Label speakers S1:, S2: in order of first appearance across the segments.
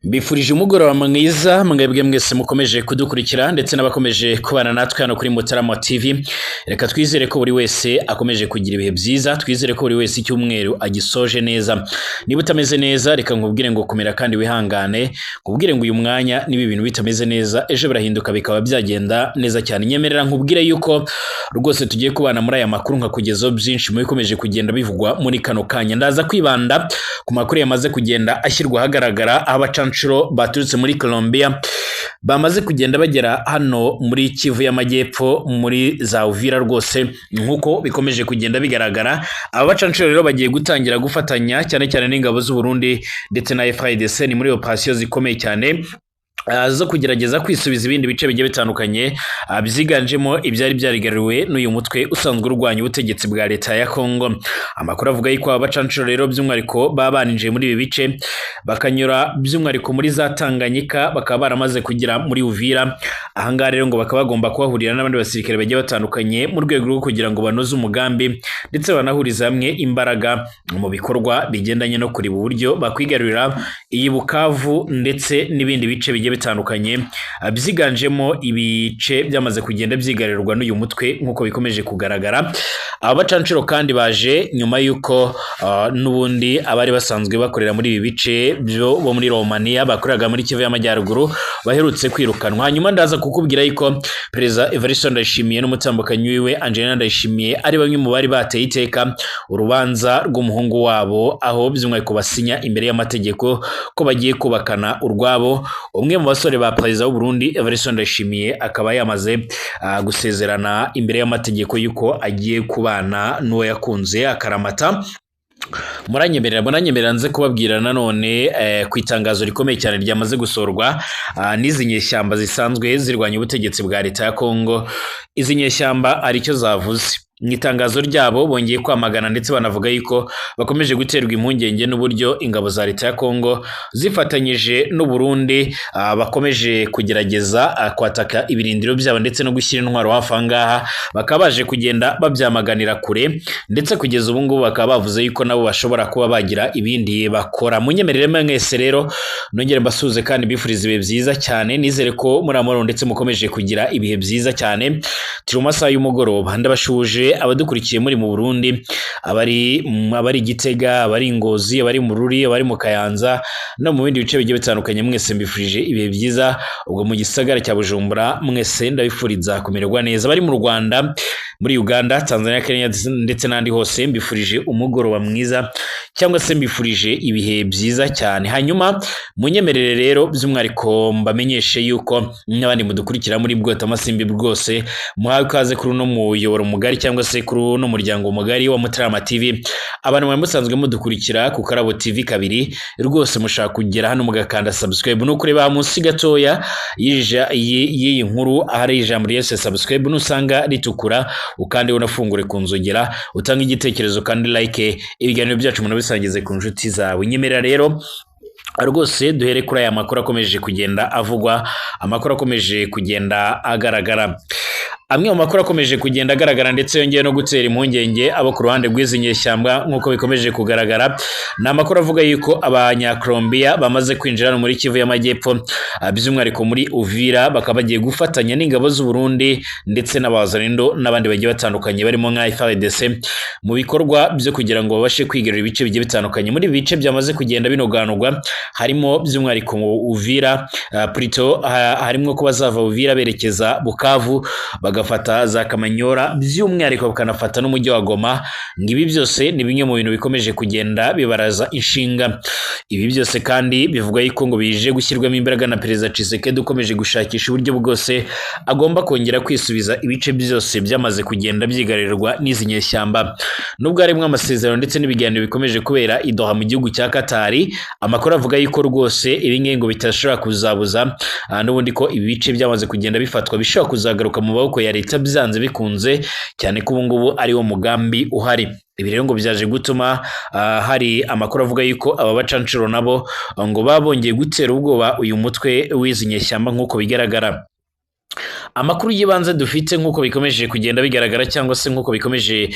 S1: Bifurije umugoroba mwiza mwebwe mwese mukomeje kudukurikira ndetse n'abakomeje kubana natwe hano kuri Mutarama TV. Reka twizere ko buri wese akomeje kugira ibihe byiza, twizere ko buri wese icyumweru agisoje neza. Niba utameze neza reka nkubwire ngo komera kandi wihangane, nkubwire ngo uyu mwanya niba ibintu bitameze neza ejo birahinduka bikaba byagenda neza cyane. Nyemerera nkubwire yuko rwose tugiye kubana muri aya makuru nkakugezaho byinshi mu bikomeje kugenda bivugwa muri kano kanya. Ndaza kwibanda ku makuru yamaze kugenda ashyirwa ahagaragara aho baturutse muri Colombia bamaze kugenda bagera hano muri Kivu y'Amajyepfo muri za Uvira. Rwose nkuko bikomeje kugenda bigaragara, aba bacanshuro rero bagiye gutangira gufatanya cyane cyane n'ingabo z'u Burundi ndetse na FARDC ni muri operation zikomeye cyane zo kugerageza kwisubiza ibindi bice bigiye bitandukanye byiganjemo ibyari byarigaruriwe n'uyu mutwe usanzwe urwanya ubutegetsi bwa leta ya Kongo. Amakuru avuga yuko abacanshuro rero by'umwihariko babanije muri ibi bice bakanyura by'umwihariko muri za Tanganyika bakaba baramaze kugira muri Uvira. Ahangaha rero ngo bakaba bagomba kuhahurira n'abandi basirikare bagiye batandukanye mu rwego rwo kugira ngo banoze umugambi ndetse banahuriza hamwe imbaraga mu bikorwa bigendanye no kureba uburyo bakwigarurira iyi Bukavu ndetse n'ibindi bice bigiye bitandukanye byiganjemo ibice byamaze kugenda byigarirwa n'uyu mutwe nk'uko bikomeje kugaragara. Aba bacanshuro kandi baje nyuma y'uko n'ubundi abari basanzwe bakorera muri ibi bice bo muri Romania bakoreraga muri Kivu y'Amajyaruguru baherutse kwirukanwa. Hanyuma ndaza kukubwira yuko Perezida Evariste Ndayishimiye n'umutambukanyi wiwe Angelina Ndayishimiye ari bamwe mu bari bateye iteka urubanza rw'umuhungu wabo, aho by'umwihariko basinya imbere y'amategeko ko bagiye kubakana urwabo. Umwe mu basore ba Perezida w'u Burundi Evariste Ndayishimiye akaba yamaze gusezerana imbere y'amategeko yuko agiye kubana n'uwo yakunze akaramata. Muranyemerera nze kubabwira nanone ku itangazo rikomeye cyane ryamaze gusorwa n'izi nyeshyamba zisanzwe zirwanya ubutegetsi bwa leta ya Kongo. Izi nyeshyamba aricyo zavuze mu itangazo ryabo, bongeye kwamagana ndetse banavuga yuko bakomeje guterwa impungenge n'uburyo ingabo za leta ya Kongo zifatanyije n'u Burundi bakomeje kugerageza kwataka ibirindiro byabo ndetse no gushyira intwaro hafi ahangaha. Bakaba baje kugenda babyamaganira kure ndetse kugeza ubu ngubu bakaba bavuze yuko nabo bashobora kuba bagira ibindi bakora. Munyemerere mwese rero nongere mbasuze kandi bifuriza ibihe byiza cyane, nizere ko muri amahoro ndetse mukomeje kugira ibihe byiza cyane. Turi mu masaha y'umugoroba, ndabashuje abadukurikiye muri mu Burundi, abari Gitega, abari Ngozi, abari mu Ruri, abari mu Kayanza no mu bindi bice bigiye bitandukanye, mwese mbifurije ibihe byiza. Ubwo mu gisagara cya Bujumbura mwese ndabifuriza kumererwa neza. Bari mu Rwanda, muri Uganda, Tanzania, Kenya ndetse n'andi hose mbifurije umugoroba mwiza cyangwa se mbifurije ibihe byiza cyane. Hanyuma munyemerere rero by'umwihariko mbamenyeshe yuko n'abandi mudukurikira muri bwota amasimbi bwose muhawe ikaze kuri uno muyoboro mugari cyangwa se kuri uno muryango mugari wa Mutarama TV. Abantu bari musanzwe mudukurikira ku Karabo TV kabiri, rwose mushaka kugera hano mugakanda subscribe no kureba munsi gatoya y'iyi nkuru ahari ijambo ryose subscribe nusanga ritukura ukandi unafungure ku nzogera, utanga igitekerezo kandi like ibiganiro byacu munabisangize ku nshuti zawe. Nyemerera rero rwose duhere kuri aya makuru akomeje kugenda avugwa, amakuru akomeje kugenda agaragara. Amwe mu makuru akomeje kugenda agaragara ndetse yongeye no gutera impungenge abo ku ruhande rw'izi nyeshyamba nk'uko bikomeje kugaragara, ni amakuru avuga yuko abanya-Colombia bamaze kwinjira muri Kivu y'Amajyepfo by'umwihariko muri Uvira, bakaba bagiye gufatanya n'ingabo z'u Burundi ndetse n'abazalendo n'abandi bagiye batandukanye barimo nka FARDC mu bikorwa byo kugira ngo babashe kwigarurira ibice bigiye bitandukanye. Muri ibi bice byamaze kugenda binoganurwa harimo by'umwihariko Uvira plutôt harimo ko bazava Uvira berekeza Bukavu bagafata za Kamanyora by'umwihariko bakanafata n'umujyi wa Goma. Ngibi byose ni bimwe mu bintu bikomeje kugenda bibaraza inshinga. Ibi byose kandi bivuga yuko ngo bije gushyirwamo imbaraga na Perezida Tshisekedi ukomeje gushakisha uburyo bwose agomba kongera kwisubiza ibice byose byamaze kugenda byigarirwa n'izi nyeshyamba. Nubwo harimo amasezerano ndetse n'ibiganiro bikomeje kubera i Doha mu gihugu cya Katari, amakuru avuga yuko rwose ibi ngo bitashobora kuzabuza n'ubundi ko ibi bice byamaze kugenda bifatwa bishobora kuzagaruka mu maboko ya leta byanze bikunze, cyane ko ubu ngubu ari wo mugambi uhari. Ibi rero ngo byaje gutuma hari amakuru avuga yuko aba bacanshuro nabo ngo babongeye gutera ubwoba uyu mutwe w'izi nyeshyamba nk'uko bigaragara. Amakuru y'ibanze dufite nk'uko bikomeje kugenda bigaragara cyangwa se nk'uko bikomeje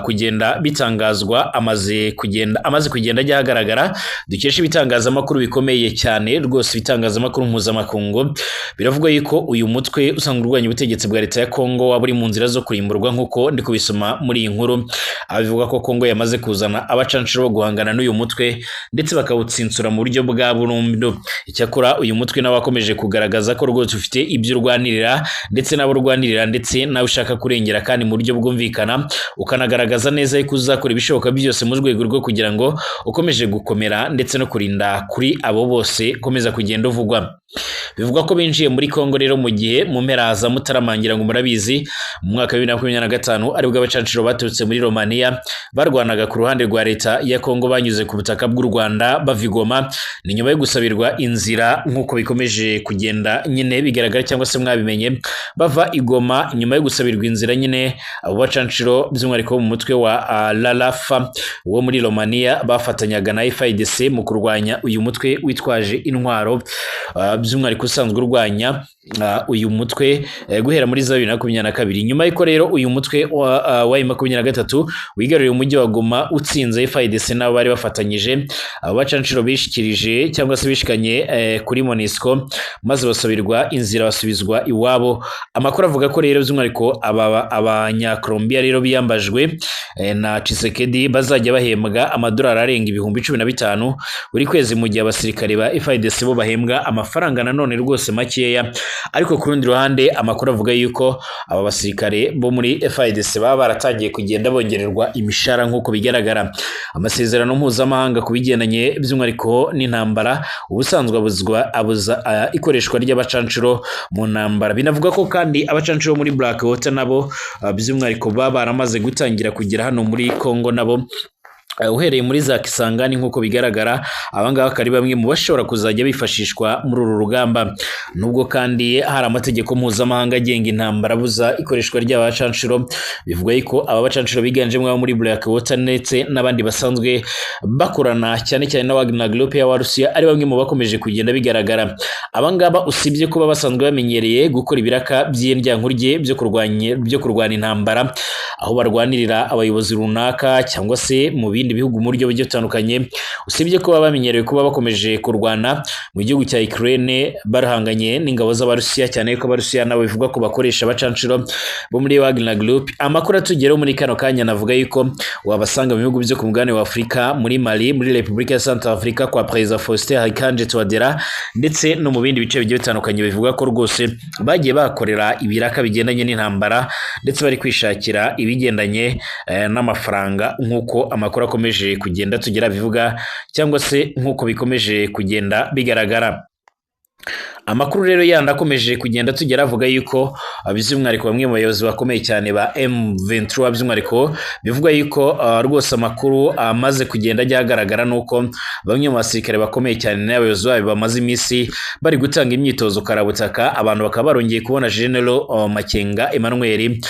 S1: kugenda bitangazwa amaze kugenda ajya ahagaragara, dukesha ibitangazamakuru bikomeye cyane rwose, ibitangazamakuru mpuzamakungu biravuga yuko uyu mutwe usanga urwanya ubutegetsi bwa leta ya Kongo waba uri mu nzira zo kurimburwa, nk'uko ndi kubisoma muri iyi nkuru. Abivuga ko Kongo yamaze kuzana abacanshuro bo guhangana n'uyu mutwe ndetse bakawutsinsura mu buryo bwa burundu. Icyakora uyu mutwe nawe wakomeje kugaragaza ko rwose ufite ibyo urwanirira ndetse nabo urwanirira ndetse nawe ushaka kurengera kandi mu buryo bwumvikana, ukanagaragaza neza yuko uzakora ibishoboka byose mu rwego rwo kugira ngo ukomeje gukomera ndetse no kurinda kuri abo bose komeza kugenda uvugwa. Bivugwa ko binjiye muri Kongo rero mu gihe mu mpera za Mutaramangira, ngo murabizi mu mwaka wa 2025 aribwo abacanshuro baturutse muri Romania barwanaga ku ruhande rwa leta ya Kongo banyuze ku butaka bw'u Rwanda bava i Goma. Ni nyuma yo gusabirwa inzira nk'uko bikomeje kugenda nyine bigaragara cyangwa se mwabimenye, bava i Goma nyuma yo gusabirwa inzira nyine abo bacanshuro by'umwihariko mu mutwe wa Lalafa wo muri Romania bafatanyaga na FARDC mu kurwanya uyu mutwe witwaje intwaro, by'umwihariko usanzwe urwanya uyu mutwe guhera muri 2022. Nyuma y'uko rero uyu mutwe wa M23 wigaruriye umujyi wa Goma utsinze FARDC nabo bari bafatanyije, abo bacanshuro bishikirije cyangwa se bishikanye kuri MONUSCO maze basabirwa inzira basubizwa iwabo. Amakuru avuga ko rero by'umwihariko abanya-Colombia rero biyambajwe na Tshisekedi bazajya bahembwa amadolari arenga 15,000 buri kwezi, mu gihe abasirikare ba FARDC bo bahembwa amafaranga nanone rwose makeya. Ariko ku rundi ruhande amakuru avuga yuko aba basirikare bo muri FARDC baba baratangiye kugenda bongererwa imishahara nk'uko bigaragara. Amasezerano mpuzamahanga ku bigendanye by'umwihariko n'intambara ubusanzwe abuza ikoreshwa ry'abacanshuro mu ntambara. Binavuga ko kandi abacanshuro muri Blackwater nabo by'umwihariko baba baramaze gutangira kugera hano muri Kongo nabo, uhereye muri za Kisangani nk'uko bigaragara. Abangaba kari bamwe mu bashobora kuzajya bifashishwa muri uru rugamba, nubwo kandi hari amategeko mpuzamahanga agenga intambara abuza ikoreshwa ry'abacanshuro. Bivuga yuko aba bacanshuro biganjemo abo muri Blackwater ndetse n'abandi basanzwe bakorana cyane cyane na Wagner Group ya Russia ari bamwe mu bakomeje kugenda bigaragara. Abangaba usibye kuba basanzwe bamenyereye gukora ibiraka by'indyankurye byo kurwanya intambara, aho barwanirira abayobozi runaka cyangwa se mu bindi bihugu mu buryo bugiye butandukanye, usibye ko bamenyereye kuba bakomeje kurwana mu gihugu cya Ukraine barahanganye n'ingabo z'Abarusiya, cyane ko Abarusiya nabo bivuga ko bakoresha abacanshuro bo muri Wagner Group. Amakuru atugeraho muri kano kanya navuga yuko wabasanga mu bihugu byo ku mugabane wa Afurika, muri Mali, muri Repubulika ya Centrafrica kwa Perezida Faustin Archange Touadera ndetse no mu bindi bice bigiye bitandukanye. Bivuga ko rwose bagiye bakorera ibiraka bigendanye n'intambara ndetse bari kwishakira ibigendanye n'amafaranga nk'uko amakuru akomeje kugenda tugera bivuga cyangwa se nk'uko bikomeje kugenda bigaragara. Amakuru rero yandi akomeje kugenda tugera avuga yuko by'umwihariko bamwe mu bayobozi bakomeye cyane ba M23 by'umwihariko bivuga yuko rwose amakuru amaze kugenda ajya agaragara nuko bamwe mu basirikare bakomeye cyane n'abayobozi babo bamaze iminsi bari gutanga imyitozo karabutaka. Abantu bakaba barongeye kubona General Makenga Emmanuel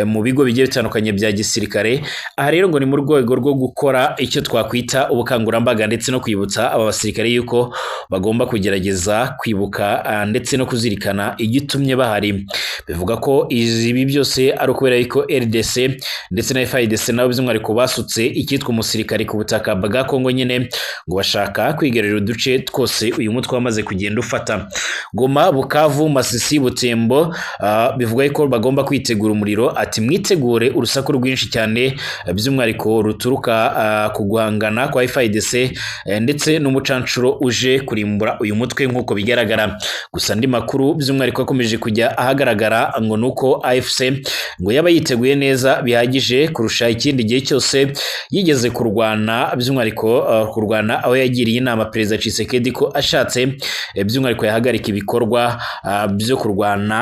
S1: mu bigo bigiye bitandukanye bya gisirikare. Aha rero ngo ni mu rwego rwo gukora icyo twakwita ubukangurambaga ndetse no kwibutsa aba basirikare yuko bagomba kugerageza kwibuka ndetse no kuzirikana igitumye bahari. Bivuga ko ibi byose ari ukubera yuko RDC ndetse na FARDC nabo by'umwihariko basutse icyitwa umusirikare ku butaka bwa Kongo nyine, ngo bashaka kwigarurira uduce twose uyu mutwe wamaze kugenda ufata. Goma, Bukavu, Masisi, Butembo, bivuga ko bagomba kwitegura umuriro. Ati mwitegure urusaku rwinshi cyane by'umwihariko ruturuka ku guhangana kwa FARDC ndetse n'umucanshuro uje kurimbura uyu mutwe nk'uko bigaragara. Gusa andi makuru by'umwihariko akomeje kujya ahagaragara ngo nuko AFC ngo yaba yiteguye neza bihagije kurusha ikindi gihe cyose yigeze kurwana, by'umwihariko kurwana aho yagiriye inama Perezida Tshisekedi ko ashatse by'umwihariko yahagarika ibikorwa byo kurwana,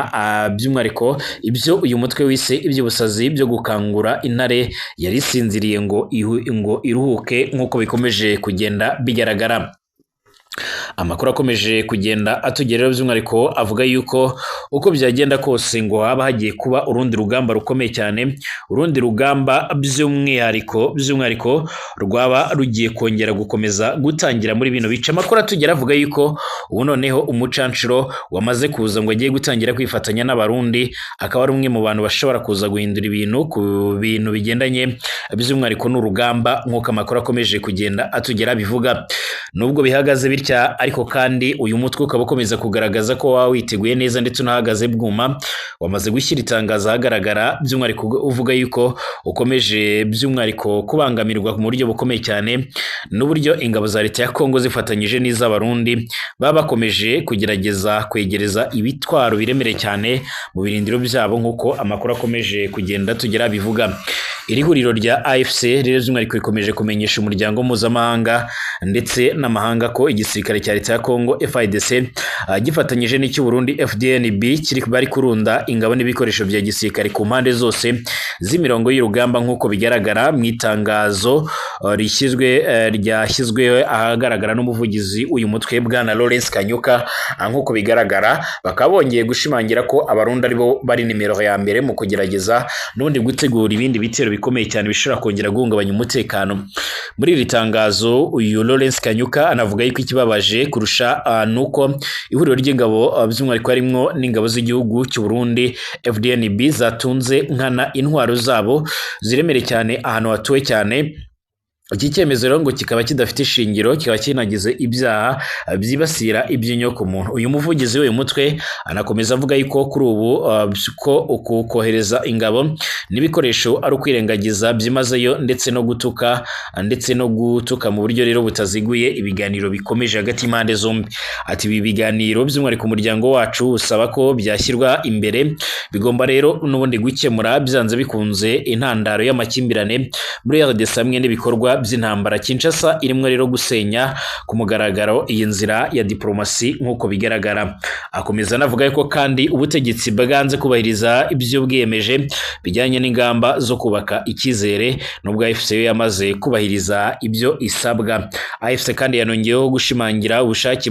S1: by'umwihariko ibyo uyu mutwe wise iby'ubusazi byo gukangura intare yari isinziriye ngo iruhuke nk'uko bikomeje kugenda bigaragara. amakuru akomeje kugenda atugeraho by'umwihariko avuga yuko uko byagenda kose ngo haba hagiye kuba urundi rugamba rukomeye cyane, urundi rugamba by'umwihariko rwaba rugiye kongera gukomeza gutangira muri bino bice. Amakuru atugera avuga yuko ubu noneho umucanshuro wamaze kuza ngo agiye gutangira kwifatanya n'abarundi, akaba ari umwe mu bantu bashobora kuza guhindura ibintu ku bintu bigendanye by'umwihariko n'urugamba nk'uko amakuru akomeje kugenda atugera bivuga. Nubwo bihagaze bitya ariko kandi uyu mutwe ukaba ukomeza kugaragaza ko waba witeguye neza ndetse unahagaze bwuma, wamaze gushyira itangazo ahagaragara by'umwihariko uvuga yuko ukomeje by'umwihariko kubangamirwa mu buryo bukomeye cyane n'uburyo ingabo za leta ya Kongo zifatanyije n'iz'abarundi baba bakomeje kugerageza kwegereza ibitwaro biremereye cyane mu birindiro byabo nk'uko amakuru akomeje kugenda tugera bivuga. Iri huriro rya AFC rero by'umwihariko rikomeje kumenyesha umuryango mpuzamahanga ndetse n'amahanga ko igisirikare cya leta ya Kongo FARDC gifatanyije n'icy'u Burundi FDNB bari kurunda ingabo n'ibikoresho bya gisirikare ku mpande zose z'imirongo y'urugamba nk'uko bigaragara mu itangazo ryashyizwe ahagaragara n'umuvugizi uyu mutwe bwana Lawrence Kanyuka. Nk'uko bigaragara bakaba bongeye gushimangira ko abarundi aribo bari nimero ya mbere mu kugerageza n'ubundi gutegura ibindi bitero bikomeye cyane bishobora kongera guhungabanya umutekano. Muri iri tangazo uyu Lawrence Kanyuka anavuga yuko ikibabaje kurusha nuko ihuriro ry'ingabo by'umwihariko harimwo n'ingabo z'igihugu cy'u Burundi FDNB zatunze nkana intwaro zabo ziremereye cyane ahantu hatuwe cyane. Iki cyemezo rero ngo kikaba kidafite ishingiro, kikaba kinagize ibyaha byibasira iby'inyoko muntu. Uyu muvugizi w'uyu mutwe anakomeza avuga yuko kuri ubu ko kohereza ingabo n'ibikoresho ari ukwirengagiza byimazeyo ndetse no gutuka mu buryo rero butaziguye ibiganiro bikomeje hagati y'impande zombi. Ati ibi biganiro by'umwihariko umuryango wacu usaba ko byashyirwa imbere, bigomba rero n'ubundi gukemura byanze bikunze intandaro y'amakimbirane muri RDC hamwe n'ibikorwa by'intambara. Kinshasa irimo rero gusenya ku mugaragaro iyi nzira ya diplomasi nk'uko bigaragara. Akomeza anavuga ko kandi ubutegetsi bwanze kubahiriza ibyo bwiyemeje bijyanye n'ingamba zo kubaka icyizere, nubwo AFC yamaze kubahiriza ibyo isabwa. AFC kandi yanongeyeho gushimangira ubushake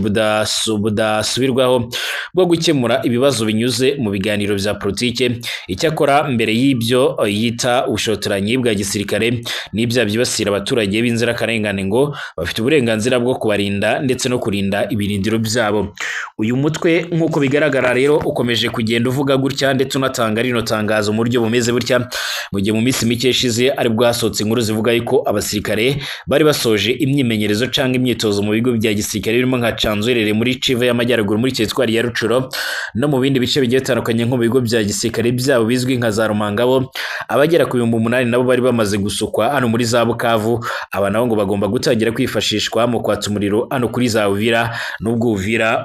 S1: budasubirwaho bwo gukemura ibibazo binyuze mu biganiro bya politike. Icyakora mbere y'ibyo yita ubushotoranyi bwa gisirikare n'ibyaha byibasira abaturage b'inzirakarengane ngo bafite uburenganzira bwo kubarinda ndetse no kurinda ibirindiro byabo. Uyu mutwe nk'uko bigaragara rero ukomeje kugenda uvuga gutya ndetse unatanga rino tangazo mu buryo bumeze butya mu gihe mu minsi mike ishize ari bwasohotse inkuru zivuga yuko abasirikare bari basoje imyimenyerezo cyangwa imyitozo mu bigo bya gisirikare birimo nka Canzwerere muri Kivu y'Amajyaruguru muri Teritwari ya Rucuro no mu bindi bice bigiye bitandukanye nko mu bigo bya gisirikare byabo bizwi nka za Rumangabo. Abagera ku 8,000 nabo bari bamaze gusukwa hano muri za Bukavu. Aba nabo ngo bagomba gutangira kwifashishwa mu kwatsa umuriro hano kuri za Uvira, nubwo Uvira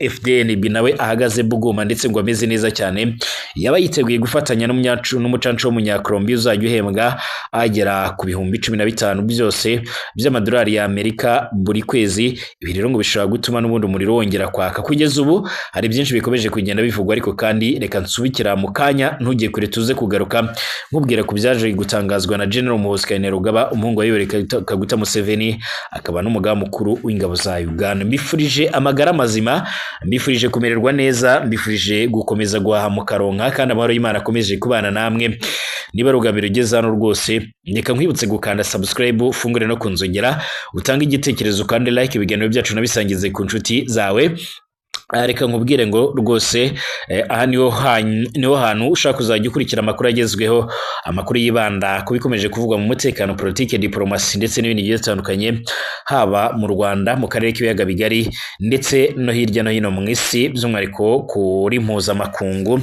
S1: FDNB nawe ahagaze bugoma ndetse ngo ameze neza cyane. Yaba yiteguye gufatanya n'umucanco w'umunyakolombia uzajya uhembwa agera ku 15,000 byose by'amadolari ya Amerika buri kwezi. Ibi rero ngo bishobora gutuma n'ubundi umuriro wongera kwaka. Kugeza ubu hari byinshi bikomeje kugenda bivugwa, ariko kandi reka nsubikira mu kanya ntujye kure tuze kugaruka nkubwira ku byaje gutangazwa na General Muhoozi Kainerugaba, umuhungu wa Yoweri Kaguta Museveni, akaba n'umugaba mukuru w'ingabo za Uganda. Mbifurije amagara mazima, mbifurije kumererwa neza, mbifurije gukomeza guhaha mu karonka kandi amahoro y'Imana akomeje kubana namwe. Niba rugabiro ugeze hano rwose reka nkwibutse gukanda subscribe, ufungure no kunzogera, utanga igitekerezo kandi like ibiganiro byacu nabisangize ku nshuti zawe. Reka nkubwire ngo rwose aha niho hantu ushaka kuzajya ukurikira amakuru agezweho, amakuru yibanda ku bikomeje kuvugwa mu mutekano, politike, diplomasi ndetse n'ibindi bigiye bitandukanye, haba mu Rwanda, mu karere k'ibiyaga bigari ndetse no hirya no hino mu isi, by'umwihariko kuri mpuzamakungu.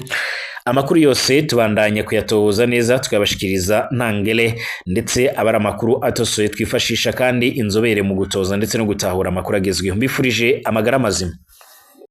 S1: Amakuru yose tubandanya kuyatohoza neza tukabashikiriza ntangere, ndetse abari amakuru atosoye twifashisha kandi inzobere mu gutoza ndetse no gutahura amakuru agezweho. Mbifurije amagara mazima.